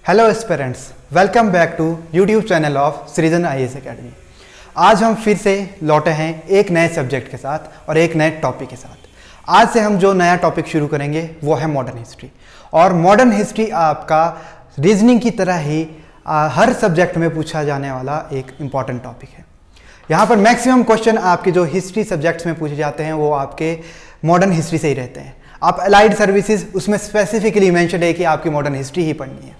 Hello aspirants, welcome back to YouTube channel of Srijan IAS academy. आज हम फिर से लौटे हैं एक नए सब्जेक्ट के साथ और एक नए टॉपिक के साथ। आज से हम जो नया टॉपिक शुरू करेंगे वो है मॉडर्न हिस्ट्री। और मॉडर्न हिस्ट्री आपका रीजनिंग की तरह ही हर सब्जेक्ट में पूछा जाने वाला एक इम्पॉर्टेंट टॉपिक है। यहाँ पर मैक्सिमम क्वेश्चन आपके जो हिस्ट्री सब्जेक्ट्स में पूछे जाते हैं वो आपके मॉडर्न हिस्ट्री से ही रहते हैं। आप अलाइड सर्विसेज उसमें स्पेसिफिकली मेंशन है कि आपकी मॉडर्न हिस्ट्री ही पढ़नी है।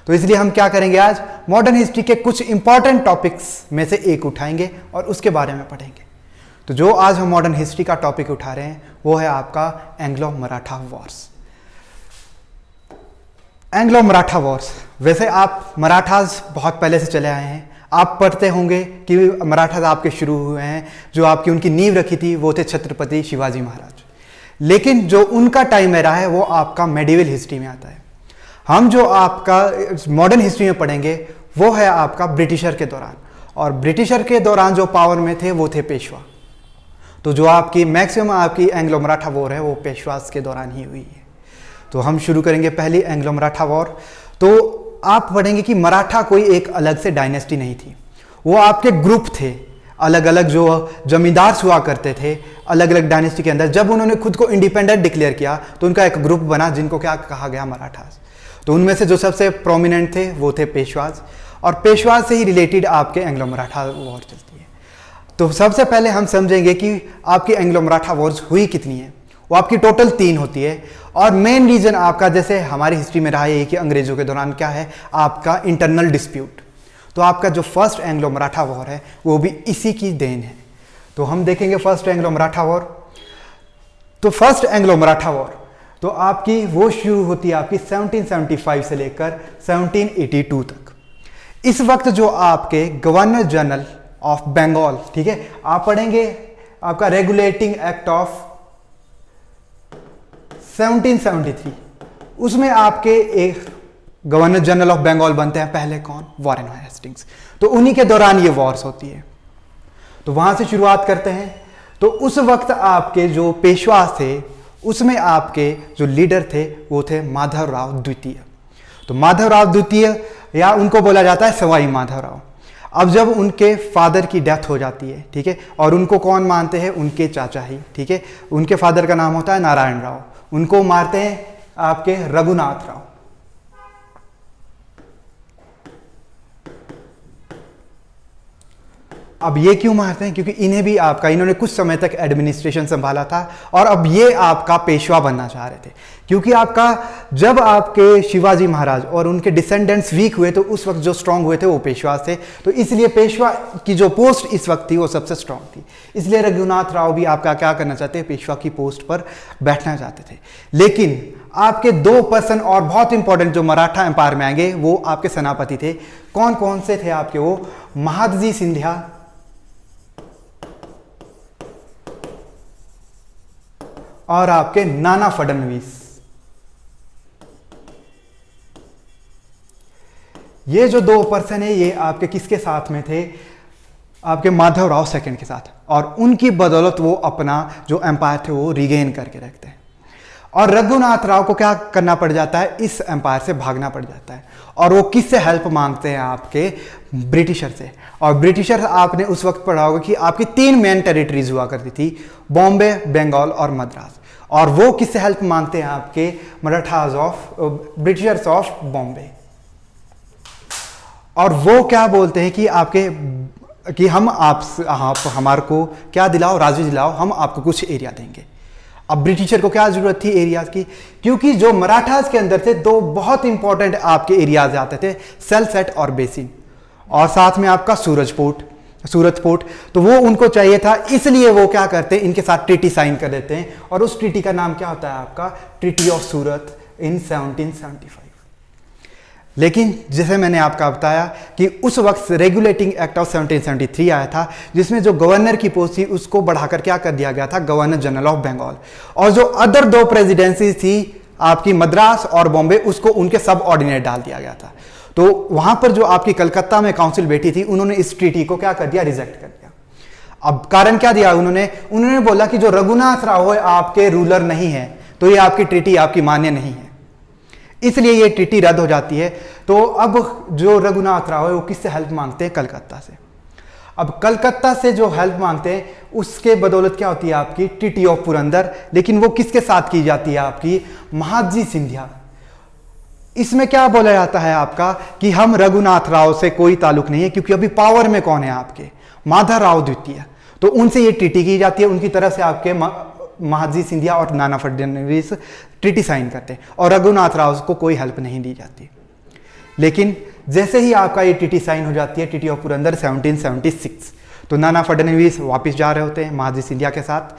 तो इसलिए हम क्या करेंगे, आज मॉडर्न हिस्ट्री के कुछ इंपॉर्टेंट टॉपिक्स में से एक उठाएंगे और उसके बारे में पढ़ेंगे। तो जो आज हम मॉडर्न हिस्ट्री का टॉपिक उठा रहे हैं वो है आपका Anglo Maratha Wars. Anglo Maratha Wars, वैसे आप मराठास बहुत पहले से चले आए हैं, आप पढ़ते होंगे कि मराठास आपके शुरू हुए हैं। जो आपकी उनकी नींव रखी थी वो थे छत्रपति शिवाजी महाराज। लेकिन जो उनका टाइम एरा है वो आपका मेडिवल हिस्ट्री में आता है। हम जो आपका मॉडर्न हिस्ट्री में पढ़ेंगे वो है आपका ब्रिटिशर के दौरान, और ब्रिटिशर के दौरान जो पावर में थे वो थे पेशवा। तो जो आपकी मैक्सिमम आपकी एंग्लो मराठा वॉर है वो पेशवास के दौरान ही हुई है। तो हम शुरू करेंगे पहली एंग्लो मराठा वॉर। तो आप पढ़ेंगे कि मराठा कोई एक अलग से डायनेस्टी नहीं थी, वो आपके ग्रुप थे, अलग अलग जो जमींदार हुआ करते थे अलग अलग डायनेस्टी के अंदर। जब उन्होंने खुद को इंडिपेंडेंट डिक्लेयर किया तो उनका एक ग्रुप बना जिनको क्या कहा गया, मराठास। तो उनमें से जो सबसे प्रोमिनेंट थे वो थे पेशवाज, और पेशवाज से ही रिलेटेड आपके एंग्लो मराठा वॉर चलती है। तो सबसे पहले हम समझेंगे कि आपकी एंग्लो मराठा वॉर्स हुई कितनी है। वो आपकी टोटल 3 होती है, और मेन रीजन आपका जैसे हमारी हिस्ट्री में रहा है कि अंग्रेजों के दौरान क्या है, आपका इंटरनल डिस्प्यूट। तो आपका जो फर्स्ट एंग्लो मराठा वॉर है वो भी इसी की देन है। तो हम देखेंगे फर्स्ट एंग्लो मराठा वॉर। तो फर्स्ट एंग्लो मराठा वॉर तो आपकी वो शुरू होती है आपकी 1775 से लेकर 1782 तक। इस वक्त जो आपके गवर्नर जनरल ऑफ बंगाल, ठीक है, आप पढ़ेंगे आपका रेगुलेटिंग एक्ट ऑफ 1773, उसमें आपके एक गवर्नर जनरल ऑफ बंगाल बनते हैं पहले कौन, वॉरेन हेस्टिंग्स। तो उन्हीं के दौरान ये वॉर्स होती है। तो वहां से शुरुआत करते हैं। तो उस वक्त आपके जो पेशवा थे उसमें आपके जो लीडर थे वो थे माधवराव द्वितीय। तो माधवराव द्वितीय या उनको बोला जाता है सवाई माधवराव। अब जब उनके फादर की डेथ हो जाती है, ठीक है, और उनको कौन मानते हैं, उनके चाचा ही, ठीक है, उनके फादर का नाम होता है नारायण राव। उनको मारते हैं आपके रघुनाथ राव। अब ये क्यों मारते हैं, क्योंकि इन्हें भी आपका इन्होंने कुछ समय तक एडमिनिस्ट्रेशन संभाला था और अब ये आपका पेशवा बनना चाह रहे थे। क्योंकि आपका जब आपके शिवाजी महाराज और उनके डिसेंडेंट्स वीक हुए तो उस वक्त जो स्ट्रांग हुए थे वो पेशवा थे। तो इसलिए पेशवा की जो पोस्ट इस वक्त थी वो सबसे स्ट्रांग थी। इसलिए रघुनाथ राव भी आपका क्या करना चाहते हैं, पेशवा की पोस्ट पर बैठना चाहते थे। लेकिन आपके 2 पर्सन और बहुत इंपॉर्टेंट जो मराठा एम्पायर में आएंगे वो आपके सेनापति थे। कौन कौन से थे आपके, वो महादजी सिंधिया और आपके नाना फडणवीस। ये जो 2 पर्सन है ये आपके किसके साथ में थे, आपके माधवराव सेकंड के साथ, और उनकी बदौलत वो अपना जो एम्पायर थे वो रिगेन करके रखते हैं। और रघुनाथ राव को क्या करना पड़ जाता है, इस एम्पायर से भागना पड़ जाता है। और वो किससे हेल्प मांगते हैं, आपके ब्रिटिशर से। और ब्रिटिशर आपने उस वक्त पढ़ा होगा कि आपकी 3 मेन टेरिटरीज हुआ करती थी, बॉम्बे, बंगाल और मद्रास। और वो किससे हेल्प मांगते हैं, आपके Marathas of Britishers of Bombay. और वो क्या बोलते हैं कि आपके कि हम आप हमारे को क्या दिलाओ, राज्य दिलाओ, हम आपको कुछ एरिया देंगे। अब ब्रिटिशर को क्या जरूरत थी एरियाज की, क्योंकि जो मराठास के अंदर थे 2 बहुत इंपॉर्टेंट आपके एरियाज आते थे, सेलसेट और बेसिन, और साथ में आपका सूरत पोर्ट। तो वो उनको चाहिए था, इसलिए वो क्या करते हैं, इनके साथ ट्रीटी साइन कर देते हैं। और उस ट्रीटी का नाम क्या होता है आपका, ट्रीटी ऑफ सूरत इन 1775। लेकिन जैसे मैंने आपका बताया कि उस वक्त रेगुलेटिंग एक्ट ऑफ 1773 आया था, जिसमें जो गवर्नर की पोस्ट थी उसको बढ़ाकर क्या कर दिया गया था, गवर्नर जनरल ऑफ बंगाल। और जो अदर 2 प्रेसिडेंसी थी आपकी मद्रास और बॉम्बे, उसको उनके सब ऑर्डिनेट डाल दिया गया था। तो वहां पर जो आपकी कलकत्ता में काउंसिल बैठी थी उन्होंने इस ट्रीटी को क्या कर दिया, रिजेक्ट कर दिया। अब कारण क्या दिया उन्होंने बोला कि जो रघुनाथ राव है आपके रूलर नहीं है, तो ये आपकी ट्रीटी आपकी मान्य नहीं है। इसलिए ये ट्रीटी रद्द हो जाती है। तो अब जो रघुनाथ राव है वो किससे हेल्प मांगते हैं? कलकत्ता से। अब कलकत्ता से जो हेल्प मांगते हैं उसके बदौलत क्या होती है आपकी ट्रीटी ऑफ पुरंदर, लेकिन वो किसके साथ की जाती है आपकी? महादजी सिंधिया। इसमें क्या बोला जाता है आपका कि हम रघुनाथ राव से कोई ताल्लुक नहीं है, क्योंकि अभी पावर में कौन है आपके? माधवराव द्वितीय। तो उनसे ये ट्रीटी की जाती है, उनकी तरफ से आपके महादजी सिंधिया और नाना फडणवीस ट्रीटी साइन करते हैं और रघुनाथ राव को कोई हेल्प नहीं दी जाती। लेकिन जैसे ही आपका ये ट्रीटी साइन हो जाती है, ट्रीटी ऑफ पुरंदर 1776, तो नाना फडणवीस वापस जा रहे होते हैं महादजी सिंधिया के साथ।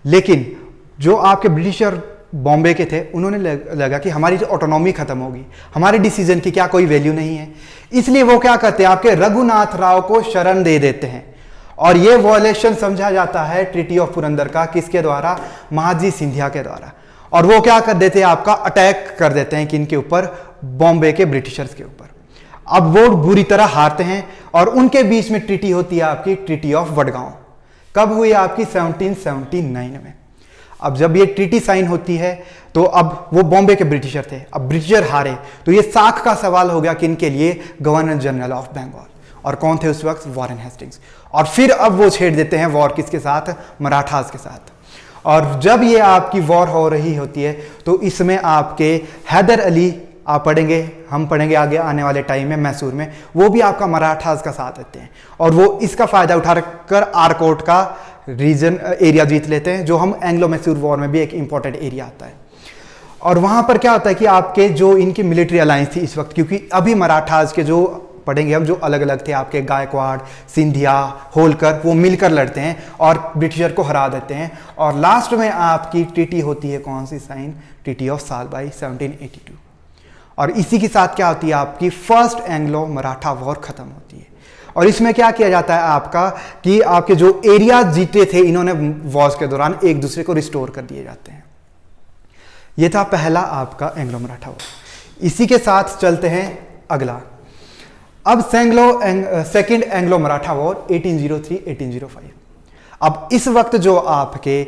लेकिन जो आपके ब्रिटिशर बॉम्बे के थे उन्होंने लगा कि हमारी जो ऑटोनॉमी खत्म होगी, हमारे डिसीजन की क्या कोई वैल्यू नहीं है, इसलिए वो क्या करते हैं आपके रघुनाथ राव को शरण दे देते हैं। और ये वॉयलेशन समझा जाता है ट्रीटी ऑफ पुरंदर का किसके द्वारा? महादजी सिंधिया के द्वारा। और वो क्या कर देते हैं आपका अटैक कर देते हैं किनके ऊपर? बॉम्बे के ब्रिटिशर्स के ऊपर। अब वो बुरी तरह हारते हैं और उनके बीच में ट्रीटी होती है आपकी ट्रीटी ऑफ वडगांव। कब हुई आपकी? 1779 में। अब जब ये ट्रीटी साइन होती है तो अब वो बॉम्बे के ब्रिटिशर थे, अब ब्रिटिशर हारे तो ये साख का सवाल हो गया किनके लिए? Governor general of Bengal. और कौन थे उस वक्त? Warren Hastings. और फिर अब वो छेड़ देते हैं वॉर किसके साथ? मराठास के साथ। और जब ये आपकी वॉर हो रही होती है तो इसमें आपके हैदर अली, आप पढ़ेंगे, हम पढ़ेंगे आगे आने वाले टाइम में मैसूर में, वो भी आपका मराठास का साथ देते हैं और वो इसका फायदा उठाकर आरकोट का रीजन एरिया जीत लेते हैं, जो हम एंग्लो मैसूर वॉर में भी एक इंपॉर्टेंट एरिया आता है। और वहां पर क्या होता है कि आपके जो इनकी मिलिट्री अलायंस थी इस वक्त, क्योंकि अभी मराठास के जो पढ़ेंगे हम जो अलग अलग थे आपके गायकवाड़, सिंधिया, होलकर, वो मिलकर लड़ते हैं और ब्रिटिशर को हरा देते हैं। और लास्ट में आपकी ट्रीटी होती है कौन सी साइन? Treaty of Salbai 1782। और इसी के साथ क्या होती है आपकी फर्स्ट एंग्लो मराठा वॉर खत्म होती है। और इसमें क्या किया जाता है आपका कि आपके जो एरिया जीते थे इन्होंने वॉर्स के दौरान एक दूसरे को रिस्टोर कर दिए जाते हैं। यह था पहला आपका एंग्लो मराठा वॉर। इसी के साथ चलते हैं अगला। अब सेकेंड एंग्लो मराठा वॉर 1803-1805। अब इस वक्त जो आपके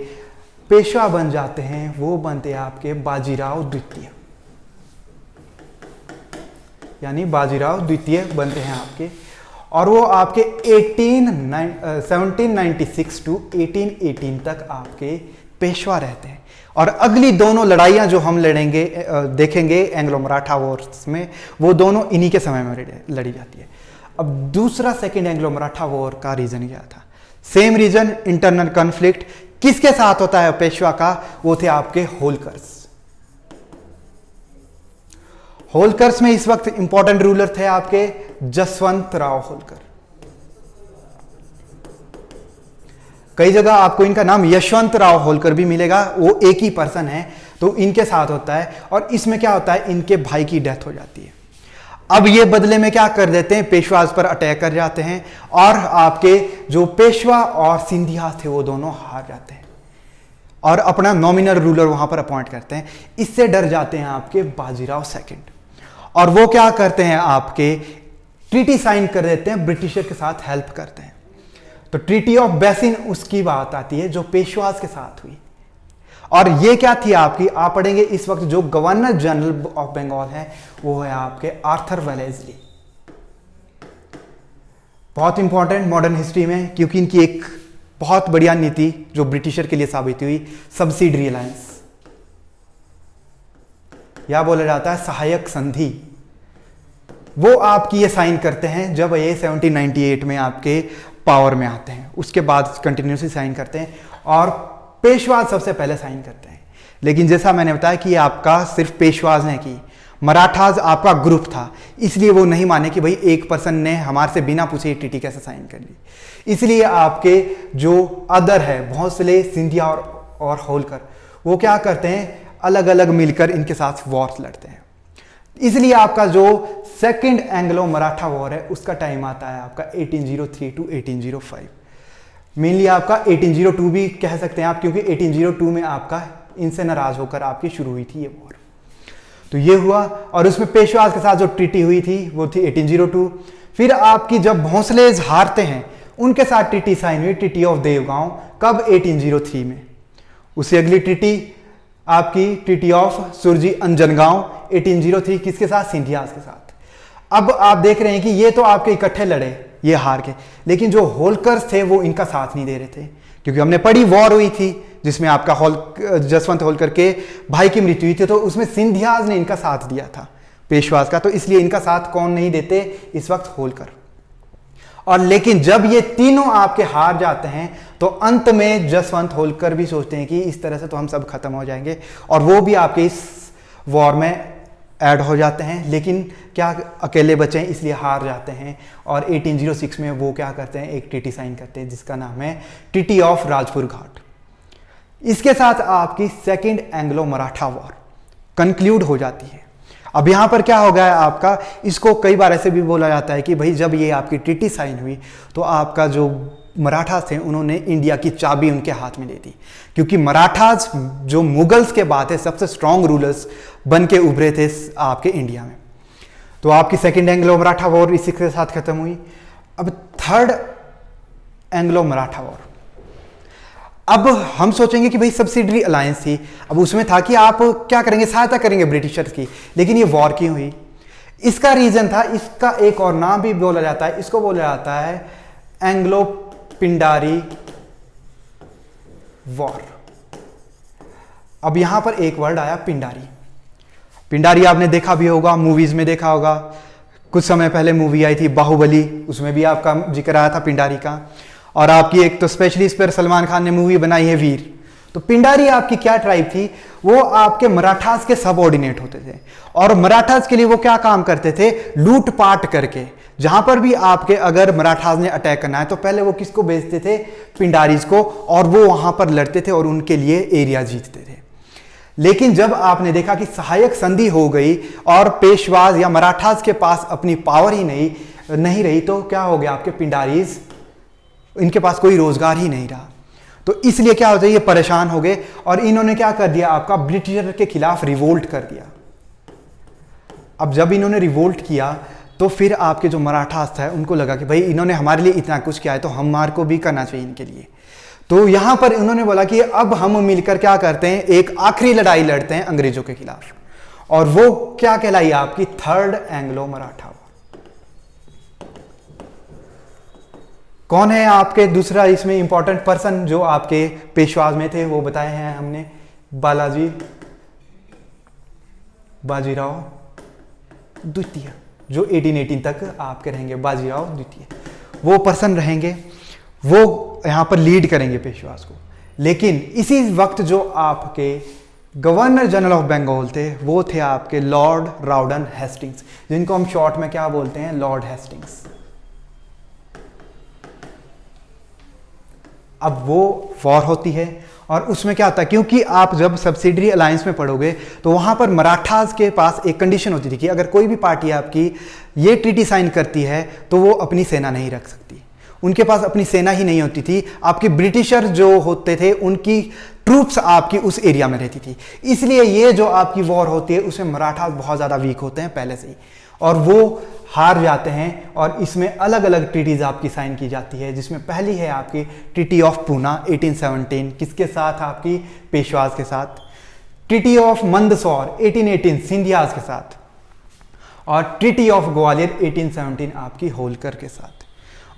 पेशवा बन जाते हैं वो बनते हैं आपके बाजीराव द्वितीय, यानी बाजीराव द्वितीय बनते हैं आपके। और वो आपके 1796 टू 1818 तक आपके पेशवा रहते हैं। और अगली दोनों लड़ाइयाँ जो हम लड़ेंगे देखेंगे एंग्लो मराठा वॉर्स में, वो दोनों इन्हीं के समय में लड़ी जाती है। अब दूसरा सेकेंड एंग्लो मराठा वॉर का रीजन क्या था? Same reason, internal conflict. किसके साथ होता है पेशवा का? वो थे आपके होलकर्स। होलकर्स में इस वक्त इंपॉर्टेंट रूलर थे आपके जसवंत राव होलकर। कई जगह आपको इनका नाम यशवंत राव होलकर भी मिलेगा, वो एक ही पर्सन है। तो इनके साथ होता है और इसमें क्या होता है, इनके भाई की डेथ हो जाती है। अब ये बदले में क्या कर देते हैं, पेशवाज पर अटैक कर जाते हैं और आपके जो पेशवा और सिंधिया थे वो दोनों हार जाते हैं और अपना नॉमिनल रूलर वहां पर अपॉइंट करते हैं। इससे डर जाते हैं आपके बाजीराव सेकंड और वो क्या करते हैं आपके ट्रीटी साइन कर देते हैं, ब्रिटिशर के साथ हेल्प करते हैं। तो ट्रीटी ऑफ बेसिन उसकी बात आती है जो पेशवाज के साथ हुई। और ये क्या थी आपकी, आप पढ़ेंगे इस वक्त जो गवर्नर जनरल ऑफ बंगाल है वो है आपके आर्थर वेलेस्ली। बहुत इंपॉर्टेंट मॉडर्न हिस्ट्री में, क्योंकि इनकी एक बहुत बढ़िया नीति जो ब्रिटिशर के लिए साबित हुई, सब्सिडरी अलायंस, या बोला जाता है सहायक संधि। वो आपकी ये साइन करते हैं जब ये 1798 में आपके पावर में आते हैं, उसके बाद कंटिन्यूसली साइन करते हैं और पेशवाज सबसे पहले साइन करते हैं। लेकिन जैसा मैंने बताया कि आपका सिर्फ पेशवाज ने की, मराठाज आपका ग्रुप था, इसलिए वो नहीं माने कि भाई एक पर्सन ने हमारे से बिना पूछे ट्रीटी कैसे साइन कर ली। इसलिए आपके जो अदर है भोंसले, सिंधिया और होलकर, वो क्या करते हैं, अलग अलग मिलकर इनके साथ वॉर्स लड़ते हैं। इसलिए आपका जो सेकंड एंग्लो मराठा वॉर है उसका टाइम आता है आपका 1803 टू 1805। मेनली आपका 1802 भी कह सकते हैं आप, क्योंकि 1802 में आपका इनसे नाराज होकर आपकी शुरू हुई थी ये वॉर। तो ये हुआ और उसमें पेशवाज के साथ जो ट्रीटी हुई थी वो थी 1802। फिर आपकी जब भोंसलेज हारते हैं उनके साथ ट्रीटी साइन हुई, ट्रीटी ऑफ देवगांव, कब, 1803 में। उससे अगली ट्रीटी आपकी ट्रीटी ऑफ सुरजी अंजनगांव 1803 किसके साथ? सिंधियाज के साथ। अब आप देख रहे हैं कि ये तो आपके इकट्ठे लड़े, ये हार के, लेकिन जो होलकर्स थे वो इनका साथ नहीं दे रहे थे, क्योंकि हमने पढ़ी वॉर हुई थी जिसमें आपका जसवंत होलकर के भाई की मृत्यु हुई थी, तो उसमें सिंधियाज ने इनका साथ दिया था पेशवाज का, तो इसलिए इनका साथ कौन नहीं देते इस वक्त? होलकर। और लेकिन जब ये तीनों आपके हार जाते हैं तो अंत में जसवंत होलकर भी सोचते हैं कि इस तरह से तो हम सब खत्म हो जाएंगे, और वो भी आपके इस वॉर में ऐड हो जाते हैं, लेकिन क्या अकेले बचे हैं इसलिए हार जाते हैं। और 1806 में वो क्या करते हैं? एक ट्रीटी साइन करते हैं जिसका नाम है ट्रीटी ऑफ राजपुर घाट। इसके साथ आपकी second Anglo Maratha war conclude हो जाती है। अब यहां पर क्या हो गया है आपका, इसको कई बार ऐसे भी बोला जाता है कि भाई जब ये आपकी ट्रीटी साइन हुई तो आपका जो मराठास थे उन्होंने इंडिया की चाबी उनके हाथ में दे दी, क्योंकि मराठास जो मुगल्स के बाद है सबसे स्ट्रांग रूलर्स बन के उभरे थे आपके इंडिया में। तो आपकी सेकेंड एंग्लो मराठा वॉर इसी के साथ खत्म हुई। अब थर्ड एंग्लो मराठा वॉर, अब हम सोचेंगे कि भाई सब्सिडरी अलायंस थी, अब उसमें था कि आप क्या करेंगे? सहायता करेंगे ब्रिटिशर्स की, लेकिन ये वॉर क्यों हुई? इसका रीजन था, इसका एक और नाम भी बोला जाता है, इसको बोला जाता है एंग्लो पिंडारी वॉर। अब यहां पर एक वर्ड आया पिंडारी। पिंडारी आपने देखा भी होगा, मूवीज में देखा होगा, कुछ समय पहले मूवी आई थी बाहुबली, उसमें भी आपका जिक्र आया था पिंडारी का। और आपकी एक तो स्पेशली इस पर सलमान खान ने मूवी बनाई है वीर। तो पिंडारी आपकी क्या ट्राइब थी? वो आपके मराठास के सबऑर्डिनेट होते थे, और मराठास के लिए वो क्या काम करते थे? लूटपाट करके, जहां पर भी आपके अगर मराठास ने अटैक करना है तो पहले वो किसको भेजते थे? पिंडारीज को, और वो वहां पर लड़ते थे और उनके लिए एरिया जीतते थे। लेकिन जब आपने देखा कि सहायक संधि हो गई और पेशवाज या मराठास के पास अपनी पावर ही नहीं रही, तो क्या हो गया? आपके पिंडारीज, इनके पास कोई रोजगार ही नहीं रहा। तो इसलिए क्या होता है, ये परेशान हो गए और इन्होंने क्या कर दिया? आपका ब्रिटिशर के खिलाफ रिवोल्ट कर दिया। अब जब इन्होंने रिवोल्ट किया तो फिर आपके जो मराठास था उनको लगा कि भाई इन्होंने हमारे लिए इतना कुछ किया है तो हमारे को भी करना चाहिए इनके लिए। तो यहां पर इन्होंने बोला कि अब हम मिलकर क्या करते हैं? एक आखिरी लड़ाई लड़ते हैं अंग्रेजों के खिलाफ, और वो क्या कहलाई? आपकी थर्ड एंग्लो मराठा। कौन है आपके दूसरा इसमें इंपॉर्टेंट पर्सन जो आपके पेशवाज में थे? वो बताए हैं हमने, बाजीराव द्वितीय, जो 1818 तक आपके रहेंगे। बाजीराव द्वितीय वो पर्सन रहेंगे, वो यहां पर लीड करेंगे पेशवाज को। लेकिन इसी वक्त जो आपके गवर्नर जनरल ऑफ बंगाल थे वो थे आपके लॉर्ड राउडन हेस्टिंग्स, जिनको हम शॉर्ट में क्या बोलते हैं? Lord Hastings. अब वो वॉर होती है और उसमें क्या होता है, क्योंकि आप जब सब्सिडरी अलायंस में पढ़ोगे तो वहां पर मराठास के पास एक कंडीशन होती थी कि अगर कोई भी पार्टी आपकी ये ट्रीटी साइन करती है तो वो अपनी सेना नहीं रख सकती। उनके पास अपनी सेना ही नहीं होती थी, आपके ब्रिटिशर जो होते थे उनकी ट्रूप्स आपकी उस एरिया में रहती थी। इसलिए ये जो आपकी वॉर होती है उसमें मराठास बहुत ज़्यादा वीक होते हैं पहले से ही, और वो हार जाते हैं। और इसमें अलग अलग ट्रीटीज आपकी साइन की जाती है, जिसमें पहली है आपकी ट्रीटी ऑफ पूना 1817, किसके साथ? आपकी पेशवाज के साथ। ट्रीटी ऑफ मंदसौर 1818 सिंधियाज के साथ, और ट्रीटी ऑफ ग्वालियर 1817 आपकी होलकर के साथ।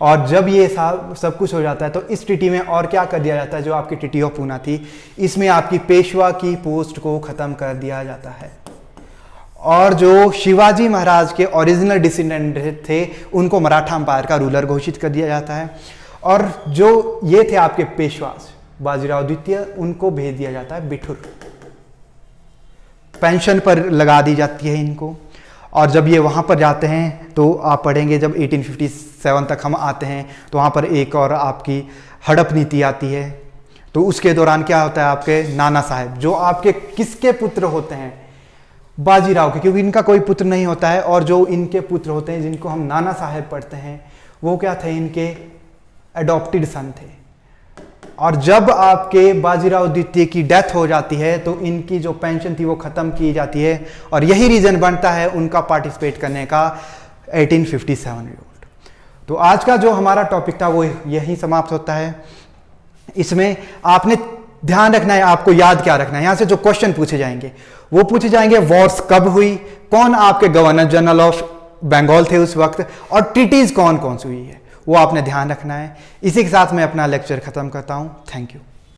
और जब ये सब कुछ हो जाता है तो इस ट्रीटी में और क्या कर दिया जाता है? जो आपकी ट्रीटी ऑफ पूना थी, इसमें आपकी पेशवा की पोस्ट को खत्म कर दिया जाता है, और जो शिवाजी महाराज के ओरिजिनल डिसेंडेंट थे उनको मराठा अंपायर का रूलर घोषित कर दिया जाता है। और जो ये थे आपके पेशवाज बाजीराव द्वितीय, उनको भेज दिया जाता है बिठुर, पेंशन पर लगा दी जाती है इनको। और जब ये वहाँ पर जाते हैं तो आप पढ़ेंगे, जब 1857 तक हम आते हैं तो वहाँ पर एक और आपकी हड़प नीति आती है। तो उसके दौरान क्या होता है? आपके नाना साहब, जो आपके किसके पुत्र होते हैं? बाजीराव के, क्योंकि इनका कोई पुत्र नहीं होता है, और जो इनके पुत्र होते हैं जिनको हम नाना साहब पढ़ते हैं वो क्या थे? इनके एडॉप्टेड सन थे। और जब आपके बाजीराव द्वितीय की डेथ हो जाती है तो इनकी जो पेंशन थी वो खत्म की जाती है, और यही रीजन बनता है उनका पार्टिसिपेट करने का 1857 रिवोल्ट। तो आज का जो हमारा टॉपिक था वो यही समाप्त होता है। इसमें आपने ध्यान रखना है, आपको याद क्या रखना है, यहाँ से जो क्वेश्चन पूछे जाएंगे वो पूछे जाएंगे वॉर्स कब हुई, कौन आपके गवर्नर जनरल ऑफ बंगाल थे उस वक्त, और ट्रीटीज कौन कौन सी हुई है, वो आपने ध्यान रखना है। इसी के साथ मैं अपना लेक्चर खत्म करता हूँ। Thank you.